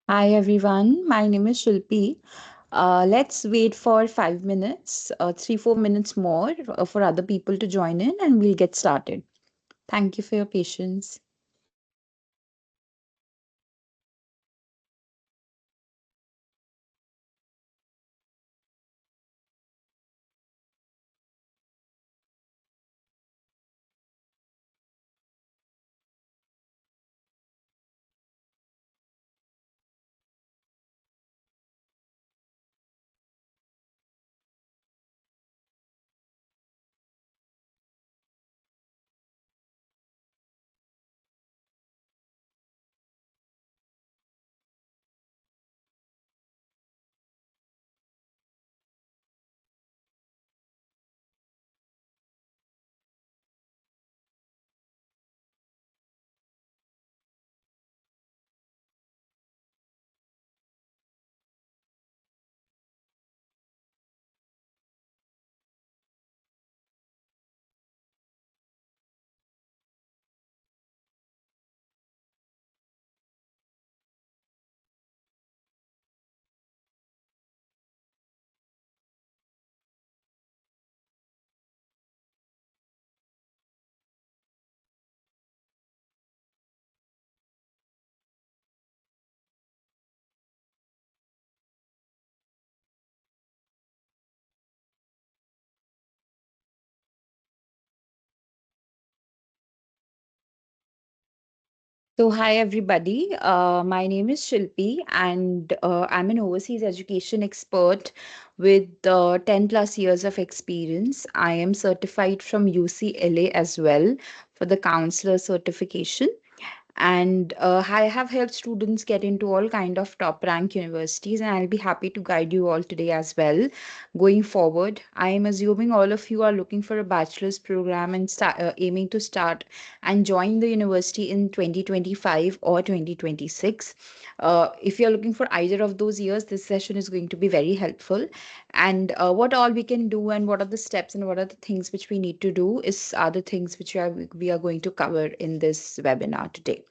Hi everyone, my name is Shilpi. Let's wait for 5 minutes, 3, 4 minutes more for other people to join in and we'll get started. Thank you for your patience. So, hi everybody. My name is Shilpi, and I'm an overseas education expert with 10 plus years of experience. I am certified from UCLA as well for the counselor certification. And I have helped students get into all kind of top rank universities, and I'll be happy to guide you all today as well. Going forward, I am assuming all of you are looking for a bachelor's program and aiming to start and join the university in 2025 or 2026. If you're looking for either of those years, this session is going to be very helpful. And what all we can do and what are the steps and what are the things which we need to do is are the things which we are going to cover in this webinar today.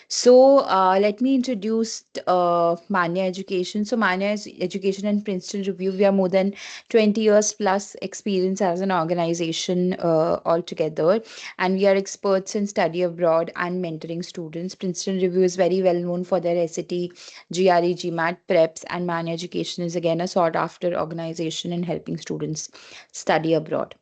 So let me introduce Manya Education. So Manya is Education and Princeton Review. We are more than 20 years plus experience as an organization altogether. And we are experts in study abroad and mentoring students. Princeton Review is very well known for their SAT, GRE, GMAT preps, and Manya Education is again a sought after organization in helping students study abroad.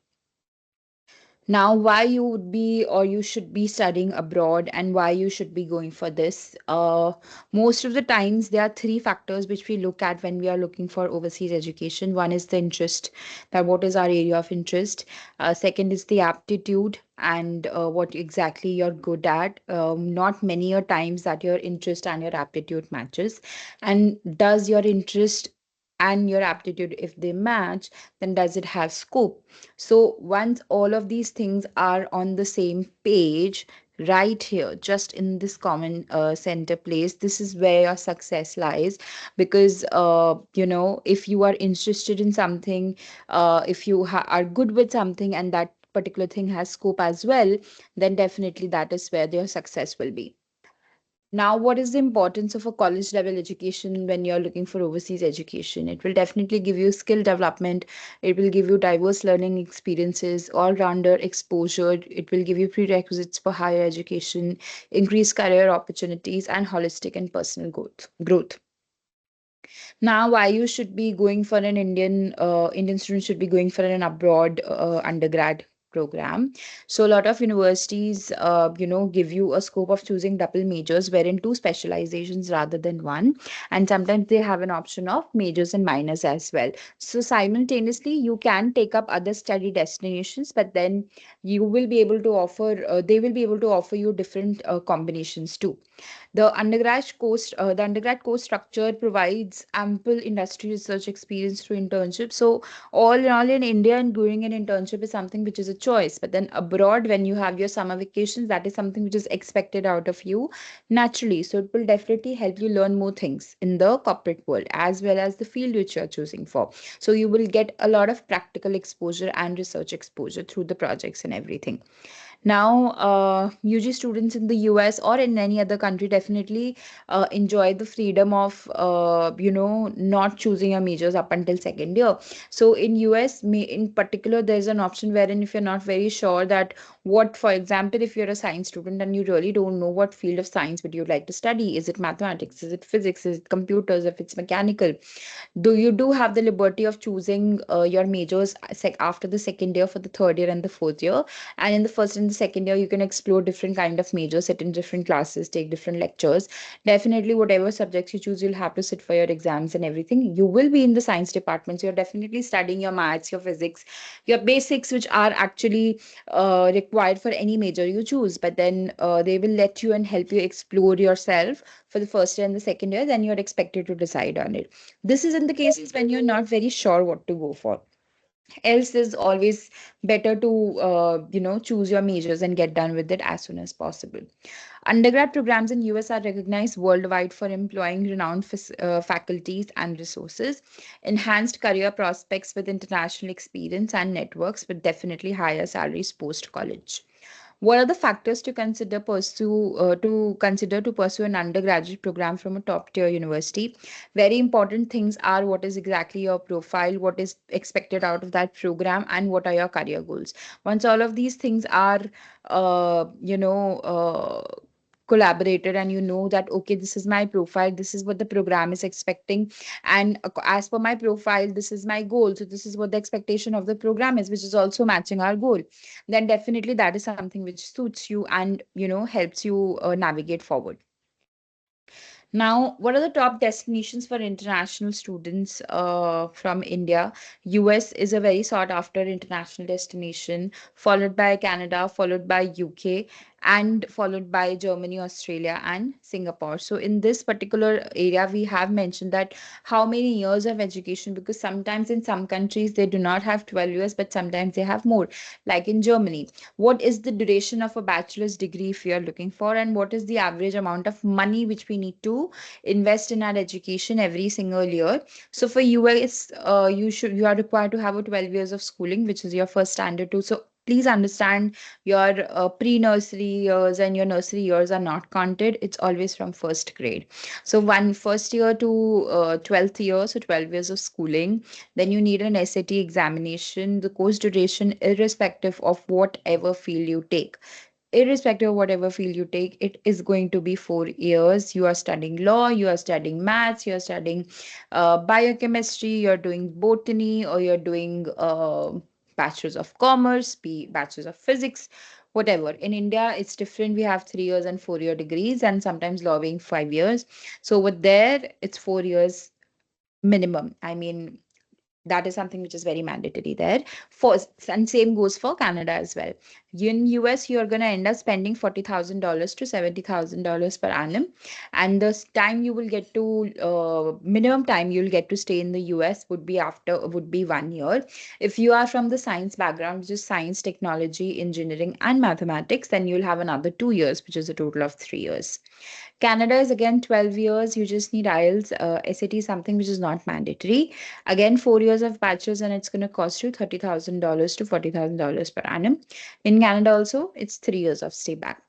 Now, why you would be or you should be studying abroad and why you should be going for this? Most of the times, there are three factors which we look at when we are looking for overseas education. One is the interest, that what is our area of interest. Second is the aptitude and what exactly you're good at. Not many a times that your interest and your aptitude matches. And does your interest and your aptitude, if they match, then does it have scope? So once all of these things are on the same page, right here, just in this common center place, this is where your success lies. Because, if you are interested in something, if you are good with something and that particular thing has scope as well, then definitely that is where your success will be. Now, what is the importance of a college level education when you're looking for overseas education? It will definitely give you skill development. It will give you diverse learning experiences, all rounder exposure. It will give you prerequisites for higher education, increased career opportunities, and holistic and personal growth. Now, why you should be going for an Indian student should be going for an abroad undergrad program. So a lot of universities, give you a scope of choosing double majors, wherein two specializations rather than one, and sometimes they have an option of majors and minors as well. So simultaneously, you can take up other study destinations, but then they will be able to offer you different combinations too. The undergrad course structure provides ample industry research experience through internship. So all in all, in India, and doing an internship is something which is a choice. But then abroad, when you have your summer vacations, that is something which is expected out of you naturally. So it will definitely help you learn more things in the corporate world as well as the field which you are choosing for. So you will get a lot of practical exposure and research exposure through the projects and everything. Now, UG students in the US or in any other country definitely enjoy the freedom of, not choosing your majors up until second year. So in US, in particular, there's an option wherein if you're not very sure that what, for example, if you're a science student and you really don't know what field of science would you like to study, is it mathematics, is it physics, is it computers, if it's mechanical, do have the liberty of choosing your majors after the second year for the third year and the fourth year. And in the first and the second year you can explore different kind of majors, sit in different classes, take different lectures. Definitely whatever subjects you choose, you'll have to sit for your exams and everything. You will be in the science department, so you're definitely studying your maths, your physics, your basics, which are actually required for any major you choose. But then they will let you and help you explore yourself for the first year and the second year. Then you're expected to decide on it. This is in the cases when you're not very sure what to go for. Else is always better to choose your majors and get done with it as soon as possible. Undergrad programs in US are recognized worldwide for employing renowned faculties and resources, enhanced career prospects with international experience and networks with definitely higher salaries post college. What are the factors to consider to pursue an undergraduate program from a top tier university? Very important things are what is exactly your profile, what is expected out of that program, and what are your career goals. Once all of these things are, uh, you know, uh, collaborated, and you know that okay, this is my profile, this is what the program is expecting, and as per my profile, this is my goal, so this is what the expectation of the program is, which is also matching our goal, then definitely that is something which suits you and helps you navigate forward. Now, what are the top destinations for international students from India? US is a very sought after international destination, followed by Canada, followed by UK, and followed by Germany, Australia, and Singapore. So, in this particular area, we have mentioned that how many years of education, because sometimes in some countries they do not have 12 years, but sometimes they have more, like in Germany. What is the duration of a bachelor's degree if you are looking for, and what is the average amount of money which we need to invest in our education every single year? So for US, you are required to have a 12 years of schooling, which is your first standard too. So please understand your pre-nursery years and your nursery years are not counted. It's always from first grade. So one first year to 12th year, so 12 years of schooling. Then you need an SAT examination, the course duration, irrespective of whatever field you take. Irrespective of whatever field you take, it is going to be 4 years. You are studying law, you are studying maths, you are studying biochemistry, you're doing botany, or you're doing bachelor's of commerce, bachelor's of physics, whatever. In India, it's different. We have 3 years and 4 year degrees, and sometimes law being 5 years. So over there, it's 4 years minimum. I mean, that is something which is very mandatory there. For and same goes for Canada as well. In US, you're gonna end up spending $40,000 to $70,000 per annum, and the time you will get to minimum time you'll get to stay in the US would be 1 year. If you are from the science background, which is science, technology, engineering, and mathematics, then you'll have another 2 years, which is a total of 3 years. Canada is again 12 years. You just need IELTS. SAT is something which is not mandatory. Again, 4 years of bachelor's, and it's going to cost you $30,000 to $40,000 per annum. In Canada, also, it's 3 years of stay back.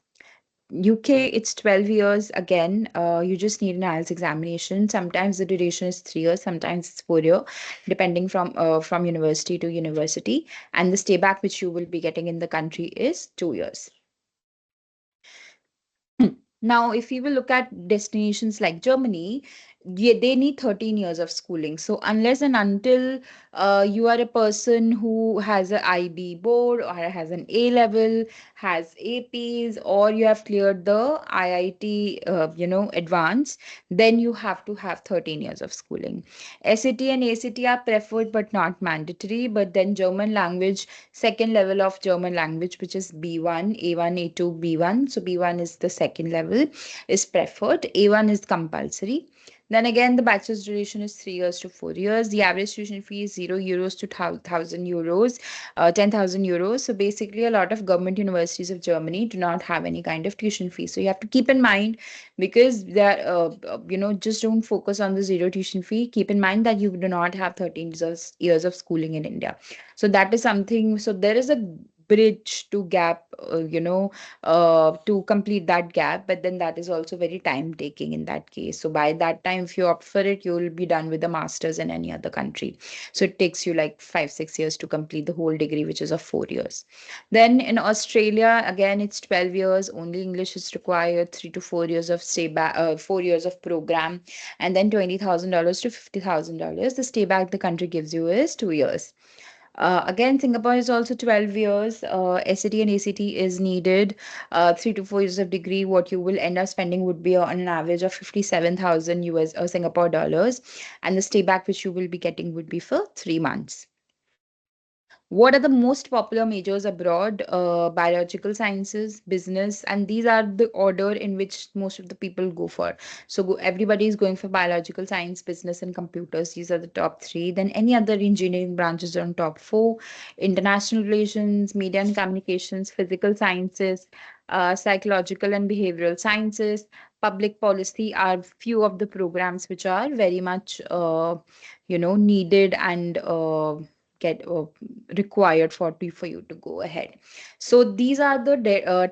UK, it's 12 years. Again, you just need an IELTS examination. Sometimes the duration is 3 years, sometimes it's 4 year, depending from university to university. And the stay back which you will be getting in the country is 2 years. Now, if you will look at destinations like Germany, they need 13 years of schooling. So, unless and until you are a person who has an IB board or has an A level, has APs, or you have cleared the IIT, advance, then you have to have 13 years of schooling. SAT and ACT are preferred but not mandatory. But then German language, second level of German language, which is B1, A1, A2, B1. So B1 is the second level, is preferred. A1 is compulsory. Then again, the bachelor's duration is 3 years to 4 years. The average tuition fee is €0 to €1,000, 10,000 euros. So basically, a lot of government universities of Germany do not have any kind of tuition fee. So you have to keep in mind, because they're, just don't focus on the zero tuition fee. Keep in mind that you do not have 13 years of schooling in India. So that is something. So there is a bridge to gap, to complete that gap. But then that is also very time taking in that case. So by that time, if you opt for it, you will be done with the master's in any other country. So it takes you like 5, 6 years to complete the whole degree, which is of 4 years. Then in Australia, again, it's 12 years. Only English is required, 3 to 4 years of stay back, 4 years of program, and then $20,000 to $50,000. The stay back the country gives you is 2 years. Again, Singapore is also 12 years. SAT and ACT is needed. 3 to 4 years of degree. What you will end up spending would be on an average of 57,000 US Singapore dollars, and the stay back which you will be getting would be for 3 months. What are the most popular majors abroad? Biological sciences, business, and these are the order in which most of the people go for. So everybody is going for biological science, business, and computers. These are the top three. Then any other engineering branches are on top four. International relations, media and communications, physical sciences, psychological and behavioral sciences, public policy are few of the programs which are very much needed and get required for you to go ahead. So these are the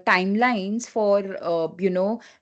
timelines for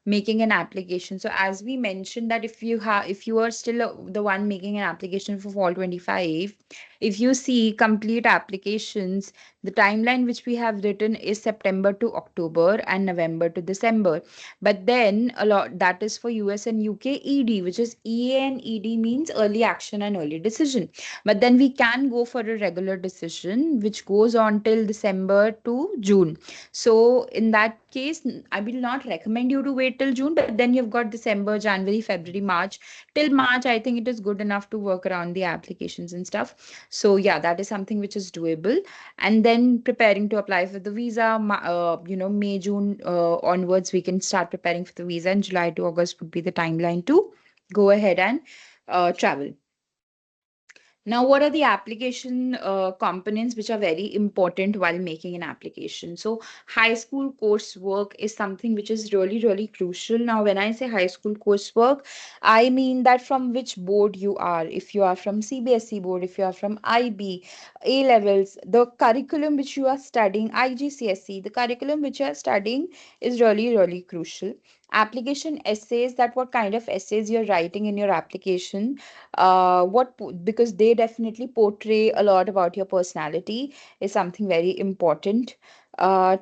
making an application. So as we mentioned that if you are still the one making an application for fall 25, if you see complete applications, the timeline which we have written is September to October and November to December. But then a lot that is for US and UK ED, which is EA and ED means early action and early decision. But then we can go for a regular decision, which goes on till December to June. So in that case, I will not recommend you to wait till June, but then you've got December, January, February, March. Till March, I think it is good enough to work around the applications and stuff. So yeah, that is something which is doable. And then preparing to apply for the visa, May, June onwards, we can start preparing for the visa, and July to August would be the timeline to go ahead and travel. Now, what are the application components which are very important while making an application? So, high school coursework is something which is really, really crucial. Now, when I say high school coursework, I mean that from which board you are. If you are from CBSE board, if you are from IB, A levels, the curriculum which you are studying, IGCSE, the curriculum which you are studying is really, really crucial. Application essays, that what kind of essays you're writing in your application, because they definitely portray a lot about your personality, is something very important.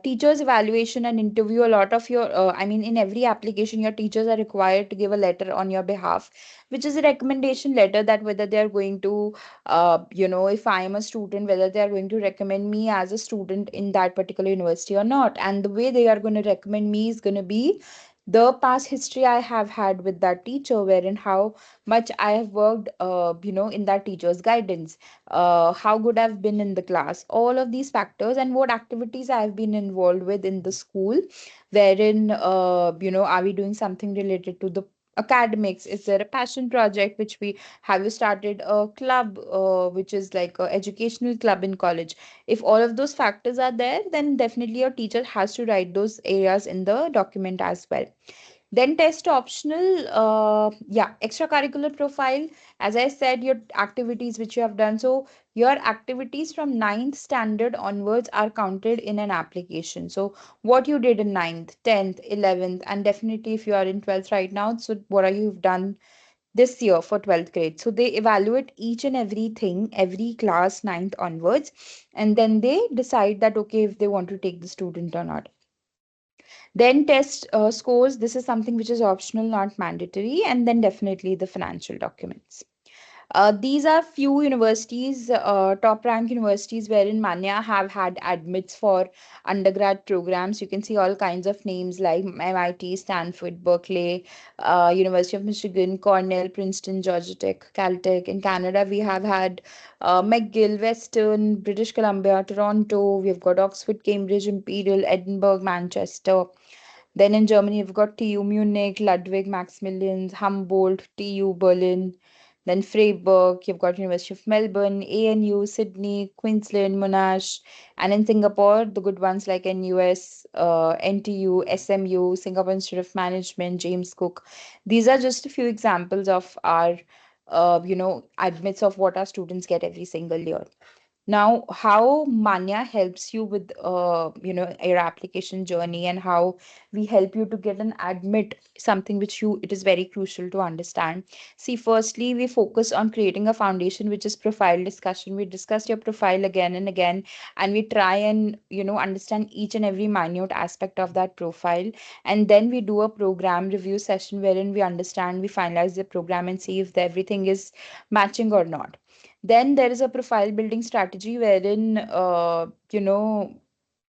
Teachers evaluation and interview, a lot of your in every application your teachers are required to give a letter on your behalf, which is a recommendation letter, that whether they are going to if I am a student, whether they are going to recommend me as a student in that particular university or not. And the way they are going to recommend me is going to be the past history I have had with that teacher, wherein how much I have worked, in that teacher's guidance, how good I've been in the class, all of these factors, and what activities I've been involved with in the school, wherein, are we doing something related to the academics? Is there a passion project which we have you started a club, which is like a educational club in college? If all of those factors are there, then definitely your teacher has to write those areas in the document as well. Then test optional, extracurricular profile. As I said, your activities which you have done. So your activities from ninth standard onwards are counted in an application. So what you did in ninth, 10th, 11th, and definitely if you are in 12th right now, so what are you've done this year for 12th grade. So they evaluate each and everything, every class ninth onwards, and then they decide that okay, if they want to take the student or not. Then test scores. This is something which is optional, not mandatory. And then definitely the financial documents. These are few universities, top rank universities, wherein Manya have had admits for undergrad programs. You can see all kinds of names like MIT, Stanford, Berkeley, University of Michigan, Cornell, Princeton, Georgia Tech, Caltech. In Canada, we have had McGill, Western, British Columbia, Toronto. We've got Oxford, Cambridge, Imperial, Edinburgh, Manchester. Then in Germany, we've got TU Munich, Ludwig, Maximilians, Humboldt, TU Berlin. Then Freiburg, you've got University of Melbourne, ANU, Sydney, Queensland, Monash, and in Singapore, the good ones like NUS, NTU, SMU, Singapore Institute of Management, James Cook. These are just a few examples of our, admits of what our students get every single year. Now, how Manya helps you with your application journey, and how we help you to get an admit, something which you it is very crucial to understand. See, firstly, we focus on creating a foundation which is profile discussion. We discuss your profile again and again, and we try and understand each and every minute aspect of that profile. And then we do a program review session wherein we understand, we finalize the program and see if everything is matching or not. Then there is a profile building strategy wherein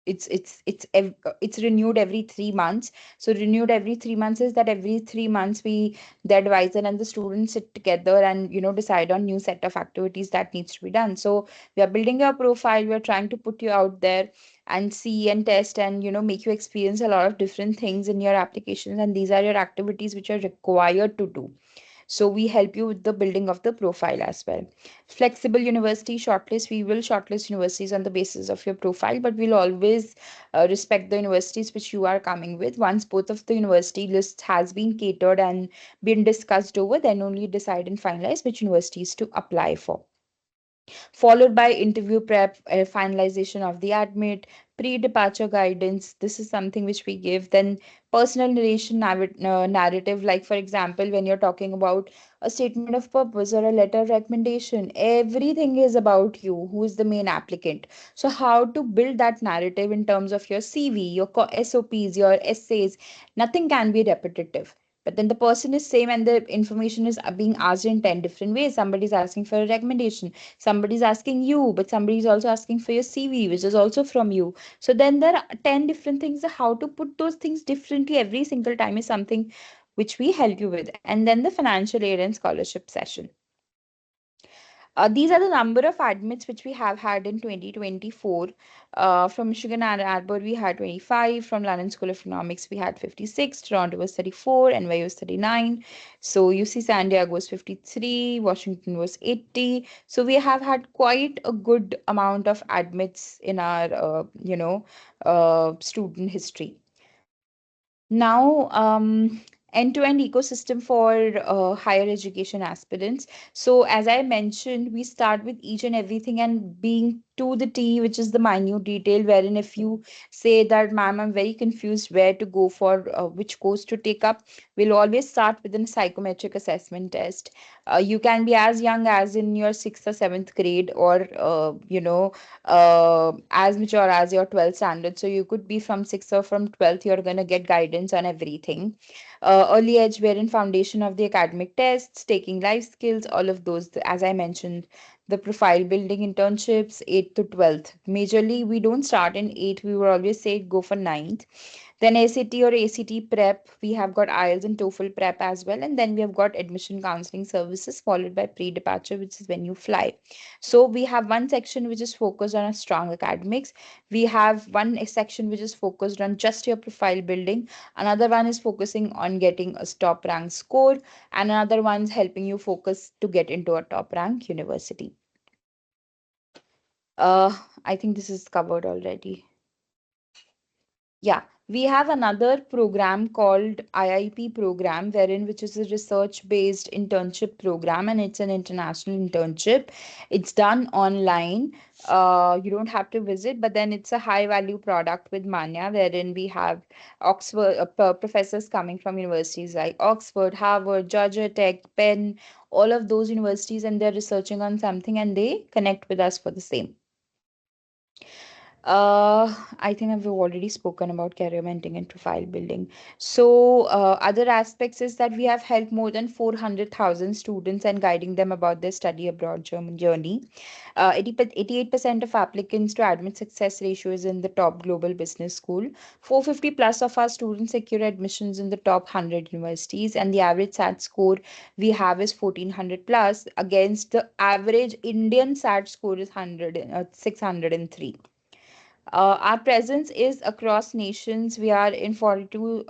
it's renewed every 3 months. So renewed every 3 months is that every 3 months the advisor and the students sit together and decide on new set of activities that needs to be done. So we are building your profile, we are trying to put you out there and see and test and make you experience a lot of different things in your applications, and these are your activities which are required to do. So we help you with the building of the profile as well. Flexible university shortlist. We will shortlist universities on the basis of your profile, but we'll always respect the universities which you are coming with. Once both of the university lists has been catered and been discussed over, then only decide and finalize which universities to apply for, followed by interview prep, finalization of the admit, pre-departure guidance. This is something which we give. Then personal narrative, like for example, when you're talking about a statement of purpose or a letter of recommendation, everything is about you, who is the main applicant. So how to build that narrative in terms of your CV, your SOPs, your essays. Nothing can be repetitive, but then the person is same and the information is being asked in 10 different ways. Somebody's asking for a recommendation, somebody's asking you, but somebody's also asking for your CV, which is also from you. So then there are 10 different things. How to put those things differently every single time is something which we help you with. And then the financial aid and scholarship session. These are the number of admits which we have had in 2024. From Michigan and Ann Arbor, we had 25. From London School of Economics, we had 56. Toronto was 34. NYU was 39. So UC San Diego was 53. Washington was 80. So we have had quite a good amount of admits in our, student history. Now, end-to-end ecosystem for higher education aspirants. So as I mentioned, we start with each and everything and being to the T, which is the minute detail, wherein if you say that, ma'am, I'm very confused where to go for which course to take up, we'll always start with a psychometric assessment test. You can be as young as in your sixth or seventh grade, or as mature as your 12th standard. So you could be from sixth or from 12th, you're going to get guidance on everything. Early edge, wherein foundation of the academic tests, taking life skills, all of those, as I mentioned, the profile building internships, 8th to 12th. Majorly, we don't start in 8th, we would always say go for ninth. Then ACT or ACT prep, we have got IELTS and TOEFL prep as well. And then we have got admission counseling services, followed by pre-departure, which is when you fly. So we have one section which is focused on a strong academics. We have one section which is focused on just your profile building. Another one is focusing on getting a top rank score. And another one is helping you focus to get into a top rank university. I think this is covered already. Yeah, we have another program called IIP program, wherein which is a research-based internship program, and it's an international internship. It's done online. You don't have to visit, but then it's a high-value product with Manya, wherein we have Oxford professors coming from universities like Oxford, Harvard, Georgia Tech, Penn, all of those universities, and they're researching on something, and they connect with us for the same. I think I've already spoken about career mentoring and profile building. So, other aspects is that we have helped more than 400,000 students and guiding them about their study abroad journey. 88% of applicants to admit success ratio is in the top global business school. 450 plus of our students secure admissions in the top 100 universities, and the average SAT score we have is 1400 plus against the average Indian SAT score is 603. Our presence is across nations. We are in 42,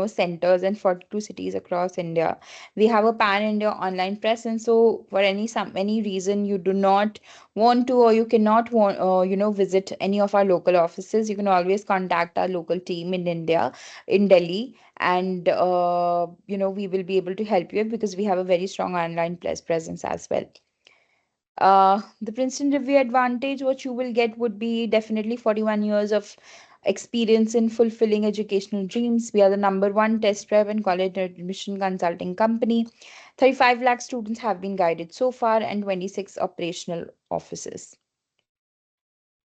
centers and 42 cities across India. We have a pan-India online presence. So, for any reason you do not want to, or you cannot visit any of our local offices, you can always contact our local team in India, in Delhi, and we will be able to help you because we have a very strong online presence as well. The Princeton Review advantage, what you will get would be definitely 41 years of experience in fulfilling educational dreams. We are the number one test prep and college admission consulting company. 35 lakh students have been guided so far, and 26 operational offices.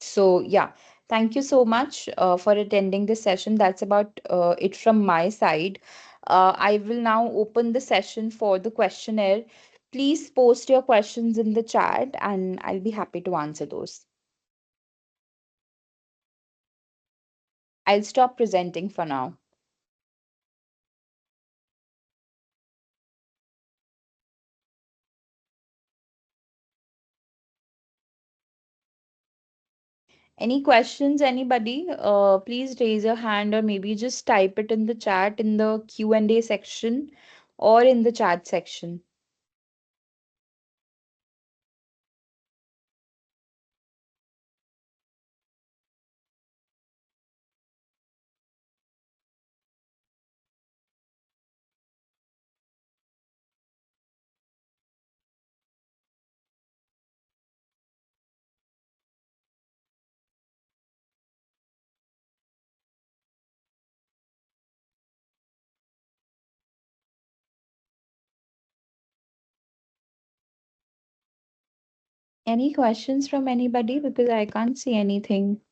So, yeah, thank you so much for attending this session. That's about it from my side. I will now open the session for the questionnaire. Please post your questions in the chat and I'll be happy to answer those. I'll stop presenting for now. Any questions, anybody? Please raise your hand or maybe just type it in the chat in the Q&A section or in the chat section. Any questions from anybody? Because I can't see anything.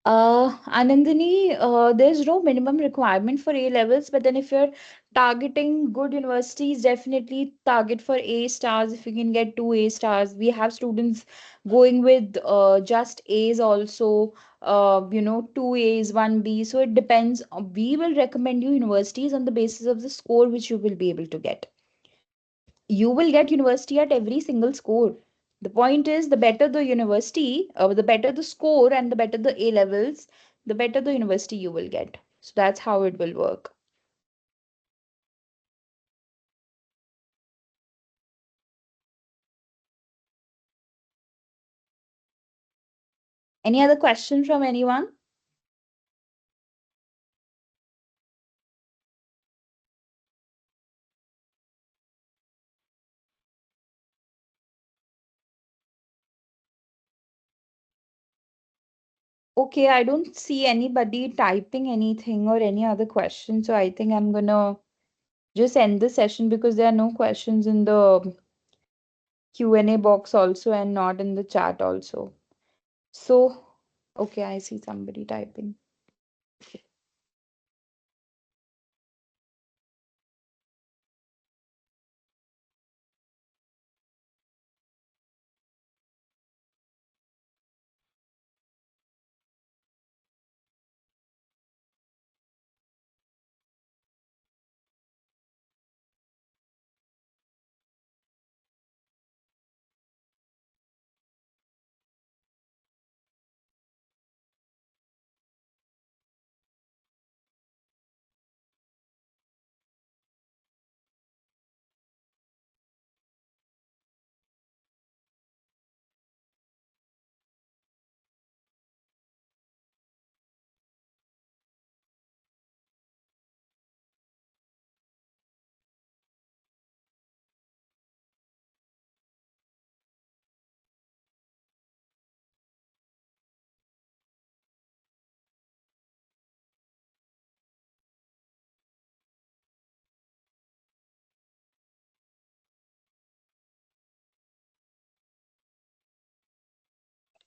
Anandini, there's no minimum requirement for A levels, but then if you're targeting good universities, definitely target for A stars. If you can get two A stars, we have students going with just A's also, two A's, one B. So it depends. We will recommend you universities on the basis of the score which you will be able to get. You will get university at every single score. The point is, the better the university, the better the score, and the better the A levels, the better the university you will get. So that's how it will work. Any other question from anyone? Okay, I don't see anybody typing anything or any other question. So I think I'm gonna just end the session because there are no questions in the Q&A box also and not in the chat also. So, okay, I see somebody typing.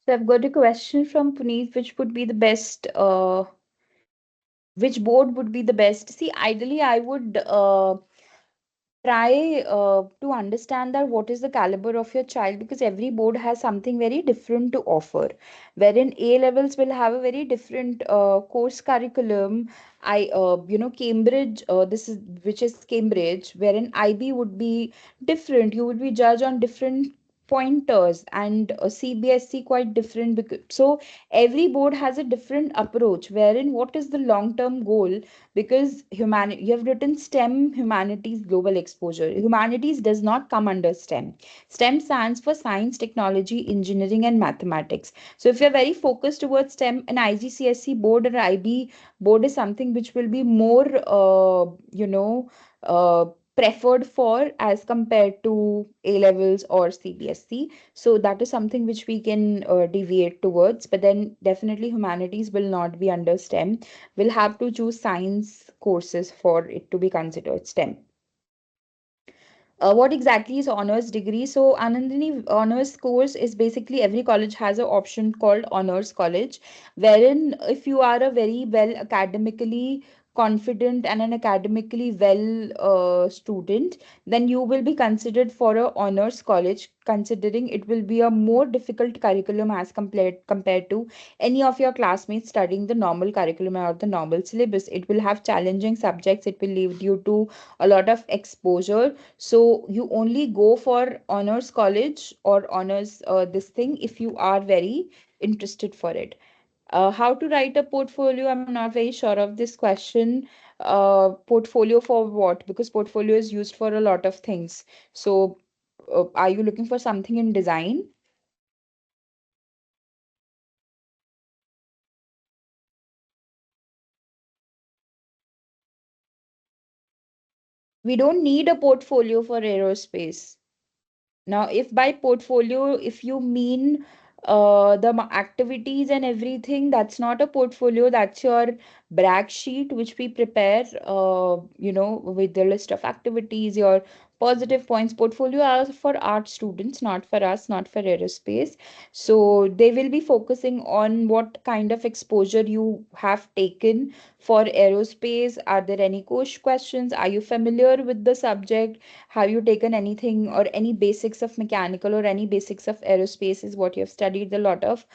So I've got a question from Puneet, which would be the best, which board would be the best? See, ideally, I would try to understand that what is the caliber of your child, because every board has something very different to offer. Wherein A levels will have a very different course curriculum. Cambridge, this is which is Cambridge, wherein IB would be different. You would be judged on different pointers, and CBSE quite different, because so every board has a different approach wherein what is the long term goal. Because humanity, you have written STEM, humanities global exposure. Humanities does not come under STEM stands for science, technology, engineering, and mathematics. So if you're very focused towards STEM, an IGCSE board or IB board is something which will be more uh, preferred for as compared to A levels or CBSE. So that is something which we can deviate towards. But then definitely humanities will not be under STEM. We'll have to choose science courses for it to be considered STEM. What exactly is honors degree? So, Anandini, honors course is basically every college has an option called honors college, wherein if you are a very well academically confident and an academically well student, then you will be considered for a honors college, considering it will be a more difficult curriculum as compared to any of your classmates studying the normal curriculum or the normal syllabus. It will have challenging subjects. It will lead you to a lot of exposure. So you only go for honors college or honors this thing if you are very interested for it. How to write a portfolio? I'm not very sure of this question. Portfolio for what? Because portfolio is used for a lot of things. So are you looking for something in design? We don't need a portfolio for aerospace. Now, if by portfolio, if you mean activities and everything, that's not a portfolio, that's your brag sheet, which we prepare, with the list of activities, your positive points. Portfolio are for art students, not for us, not for aerospace. So they will be focusing on what kind of exposure you have taken for aerospace. Are there any questions? Are you familiar with the subject? Have you taken anything or any basics of mechanical or any basics of aerospace is what you have studied? A lot of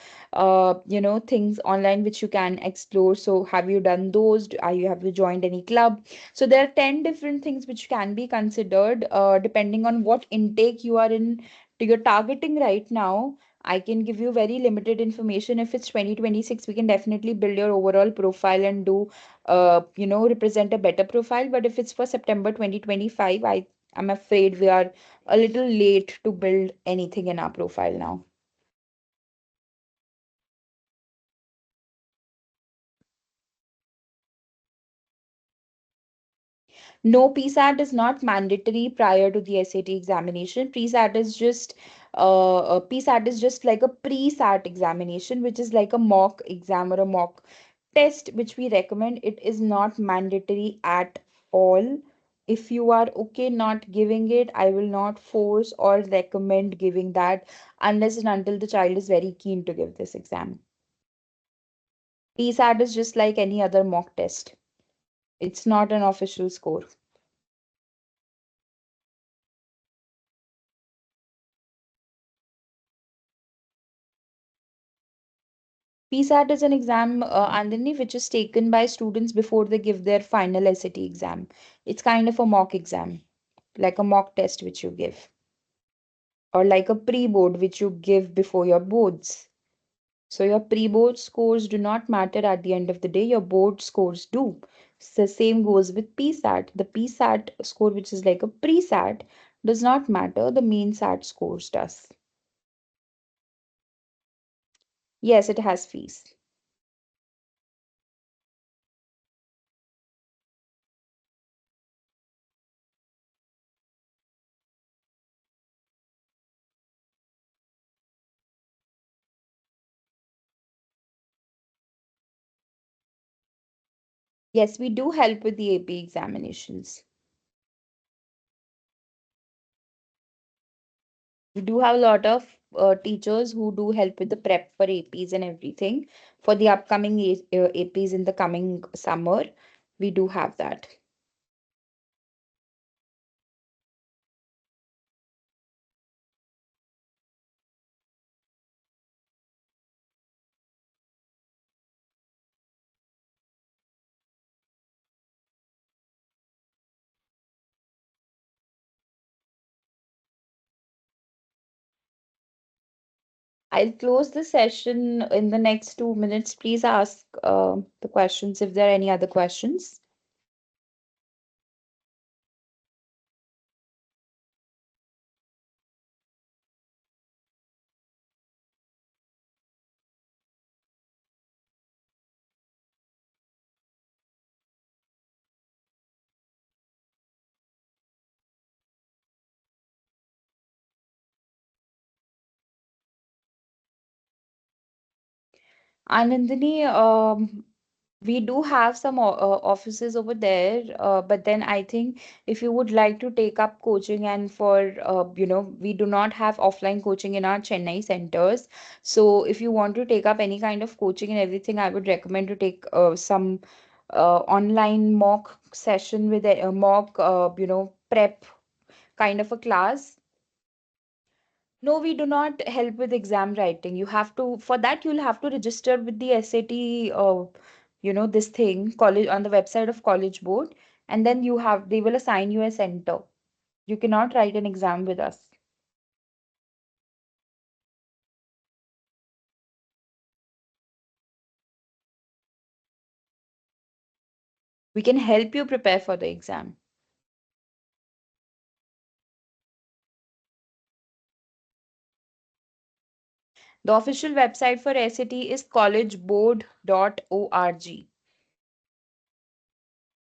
things online which you can explore. So have you done those? Have you joined any club? So there are 10 different things which can be considered depending on what intake you are in, to you're targeting right now. I can give you very limited information. If it's 2026, we can definitely build your overall profile and do represent a better profile. But if it's for September 2025, I'm afraid we are a little late to build anything in our profile now. No, PSAT is not mandatory prior to the SAT examination. PSAT is just like a pre-SAT examination, which is like a mock exam or a mock test, which we recommend. It is not mandatory at all. If you are okay not giving it, I will not force or recommend giving that unless and until the child is very keen to give this exam. PSAT is just like any other mock test. It's not an official score. PSAT is an exam, Andhani, which is taken by students before they give their final SAT exam. It's kind of a mock exam, like a mock test which you give, or like a pre-board which you give before your boards. So your pre-board scores do not matter at the end of the day, your board scores do. So the same goes with PSAT. The PSAT score, which is like a pre-SAT, does not matter, the main SAT scores does. Yes, it has fees. Yes, we do help with the AP examinations. We do have a lot of teachers who do help with the prep for APs and everything for the upcoming APs in the coming summer. We do have that. I'll close the session in the next 2 minutes. Please ask the questions if there are any other questions. Anandini, we do have some offices over there, but then I think if you would like to take up coaching and for, we do not have offline coaching in our Chennai centers. So if you want to take up any kind of coaching and everything, I would recommend to take some online mock session with a mock, prep kind of a class. No, we do not help with exam writing. You have to, for that, you'll have to register with the SAT, this thing, college on the website of College Board, and then they will assign you a center. You cannot write an exam with us. We can help you prepare for the exam. The official website for SAT is collegeboard.org.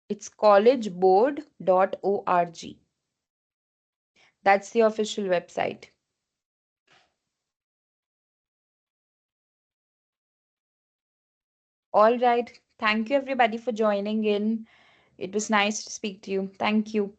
It's collegeboard.org. That's the official website. All right. Thank you, everybody, for joining in. It was nice to speak to you. Thank you.